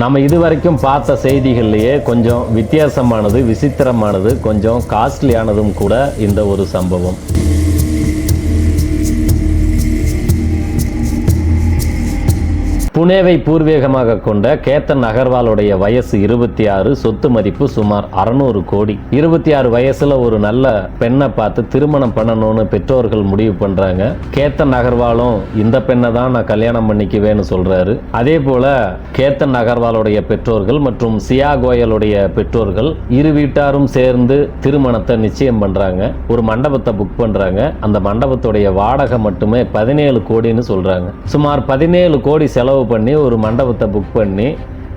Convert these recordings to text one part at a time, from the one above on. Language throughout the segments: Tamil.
நம்ம இதுவரைக்கும் பார்த்த செய்திகள்லேயே கொஞ்சம் வித்தியாசமானது, விசித்திரமானது, கொஞ்சம் காஸ்ட்லியானதும் கூட இந்த ஒரு சம்பவம். புனேவை பூர்வீகமாக கொண்ட கேத்தன் அகர்வாலுடைய வயசு 26, சொத்து மதிப்பு சுமார் 600 கோடி. 26 வயசுல ஒரு நல்ல பெண்ணை பார்த்து திருமணம் பண்ணணும்னு பெற்றோர்கள் முடிவு பண்றாங்க. கேத்தன் அகர்வாலும் இந்த பெண்ணை தான் நான் கல்யாணம் பண்ணிக்குவேன்னு சொல்றாரு. அதே போல கேத்தன் அகர்வாலுடைய பெற்றோர்கள் மற்றும் சியா கோயலுடைய பெற்றோர்கள் இரு வீட்டாரும் சேர்ந்து திருமணத்தை நிச்சயம் பண்றாங்க. ஒரு மண்டபத்தை புக் பண்றாங்க. அந்த மண்டபத்துடைய வாடகை மட்டுமே 17 கோடின்னு சொல்றாங்க. சுமார் 17 கோடி செலவு பண்ணி ஒரு மண்டபத்தை புக் பண்ணி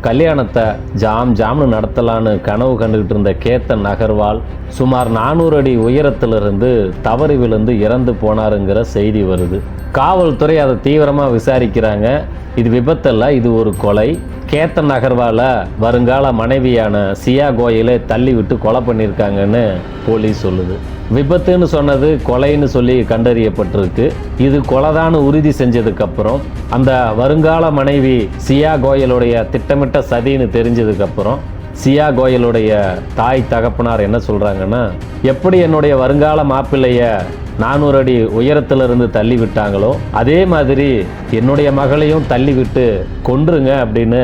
கல்யாணத்தை ஜாம்னு நடத்தலான்னு கனவு கண்டுகிட்டு இருந்த கேத்தன் அகர்வால் சுமார் 400 அடி உயரத்திலிருந்து தவறி விழுந்து இறந்து போனாருங்கிற செய்தி வருது. காவல்துறை அதை தீவிரமாக விசாரிக்கிறாங்க. இது விபத்தல்ல, இது ஒரு கொலை. கேத்தன் அகர்வால வருங்கால மனைவியான சியா கோயலை தள்ளி விட்டு கொலை பண்ணியிருக்காங்கன்னு போலீஸ் சொல்லுது. விபத்துன்னு சொன்னது கொலைன்னு சொல்லி கண்டறியப்பட்டிருக்கு. இது கொலைதான்னு உறுதி செஞ்சதுக்கப்புறம் அந்த வருங்கால மனைவி சியா கோயலுடைய திட்டமிட்ட சதின்னு தெரிஞ்சதுக்கப்புறம் சியா கோயலுடைய தாய் தகப்பனார் என்ன சொல்கிறாங்கன்னா, எப்படி என்னுடைய வருங்கால மாப்பிள்ளைய 400 அடி உயரத்திலிருந்து தள்ளி விட்டாங்களோ அதே மாதிரி என்னுடைய மகளையும் தள்ளி விட்டு கொன்றுங்க அப்படின்னு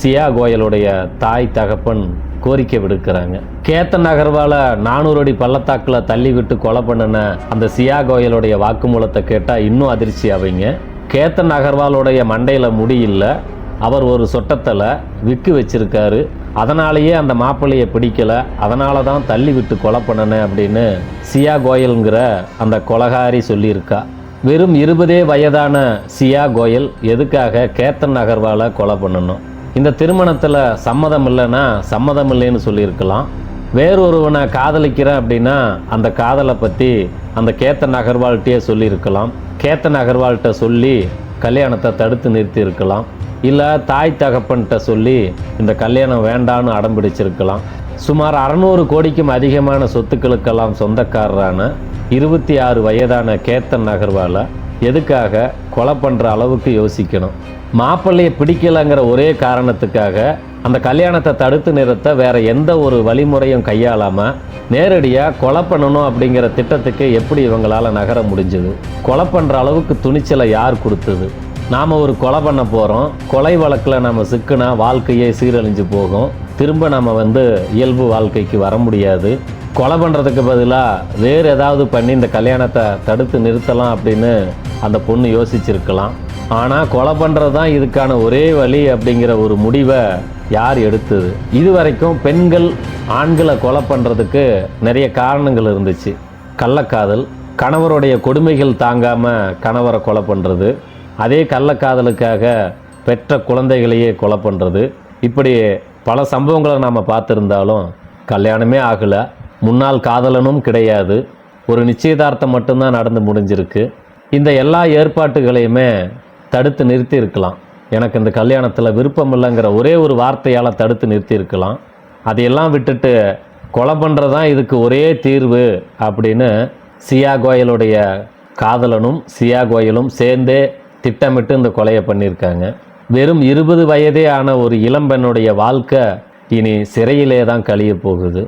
சியா கோயலுடைய தாய் தகப்பன் கோரிக்கை விடுக்கிறாங்க. கேத்தன் அகர்வால 400 அடி பள்ளத்தாக்கில் தள்ளி விட்டு கொலை பண்ணின அந்த சியா கோயலுடைய வாக்குமூலத்தை கேட்டால் இன்னும் அதிர்ச்சி ஆவீங்க. கேத்தன் அகர்வாலுடைய மண்டையில் முடி இல்லை, அவர் ஒரு சொட்டத்தில் விக்கு வச்சிருக்காரு. அதனாலேயே அந்த மாப்பிள்ளையை பிடிக்கல, அதனால தான் தள்ளி விட்டு கொலை பண்ணினேன் அப்படின்னு சியா கோயலுங்கிற அந்த கொலகாரி சொல்லியிருக்கா. வெறும் 20 வயதான சியா கோயல் எதுக்காக கேத்தன் அகர்வாலை கொலை பண்ணணும்? இந்த திருமணத்தில் சம்மதம் இல்லைன்னா சம்மதம் இல்லைன்னு சொல்லியிருக்கலாம். வேறொருவனை காதலிக்கிறேன் அப்படின்னா அந்த காதலை பற்றி அந்த கேத்தன் அகர்வால்கிட்டே சொல்லியிருக்கலாம். கேத்தன் அகர்வால்கிட்ட சொல்லி கல்யாணத்தை தடுத்து நிறுத்தி இருக்கலாம். இல்லை தாய் தகப்பன்கிட்ட சொல்லி இந்த கல்யாணம் வேண்டான்னு அடம் பிடிச்சிருக்கலாம். சுமார் 600 கோடிக்கும் அதிகமான சொத்துக்களுக்கெல்லாம் சொந்தக்காரரான 26 வயதான கேத்தன் அகர்வாலை எதுக்காக கொலை பண்ணுற அளவுக்கு யோசிக்கணும்? மாப்பிள்ளையை பிடிக்கலைங்கிற ஒரே காரணத்துக்காக அந்த கல்யாணத்தை தடுத்து நிறுத்த வேற எந்த ஒரு வழிமுறையும் கையாளாமல் நேரடியாக கொலை பண்ணணும் அப்படிங்கிற திட்டத்துக்கு எப்படி இவங்களால் நகர முடிஞ்சது? கொலை பண்ணுற அளவுக்கு துணிச்சலை யார் கொடுத்தது? நாம் ஒரு கொலை பண்ண போகிறோம், கொலை வழக்கில் நம்ம சிக்கினா வாழ்க்கையே சீரழிஞ்சு போகும். திரும்ப நம்ம இயல்பு வாழ்க்கைக்கு வர முடியாது. கொலை பண்ணுறதுக்கு பதிலாக வேறு ஏதாவது பண்ணி இந்த கல்யாணத்தை தடுத்து நிறுத்தலாம் அப்படின்னு அந்த பொண்ணு யோசிச்சிருக்கலாம். ஆனால் கொலை பண்ணுறது தான் இதுக்கான ஒரே வழி அப்படிங்கிற ஒரு முடிவை யார் எடுத்தது? இதுவரைக்கும் பெண்கள் ஆண்களை கொலை பண்ணுறதுக்கு நிறைய காரணங்கள் இருந்துச்சு. கள்ளக்காதல், கணவருடைய கொடுமைகள் தாங்காமல் கணவரை கொலை பண்ணுறது, அதே கள்ளக்காதலுக்காக பெற்ற குழந்தைகளையே கொலை பண்ணுறது, இப்படி பல சம்பவங்களை நாம் பார்த்துருந்தாலும் கல்யாணமே ஆகலை, முன்னாள் காதலனும் கிடையாது, ஒரு நிச்சயதார்த்தம் மட்டும்தான் நடந்து முடிஞ்சிருக்கு. இந்த எல்லா ஏற்பாட்டுகளையுமே தடுத்து நிறுத்தி இருக்கலாம். எனக்கு இந்த கல்யாணத்தில் விருப்பம் இல்லைங்கிற ஒரே ஒரு வார்த்தையால் தடுத்து நிறுத்தி இருக்கலாம். அதையெல்லாம் விட்டுட்டு கொலை பண்ணுறது தான் இதுக்கு ஒரே தீர்வு அப்படின்னு சியா கோயலுடைய காதலனும் சியா கோயலும் சேர்ந்தே திட்டமிட்டு இந்த கொலையை பண்ணியிருக்காங்க. வெறும் 20 வயதே ஆன ஒரு இளம்பெண்ணுடைய வாழ்க்கை இனி சிறையிலே தான் கழிய போகுது.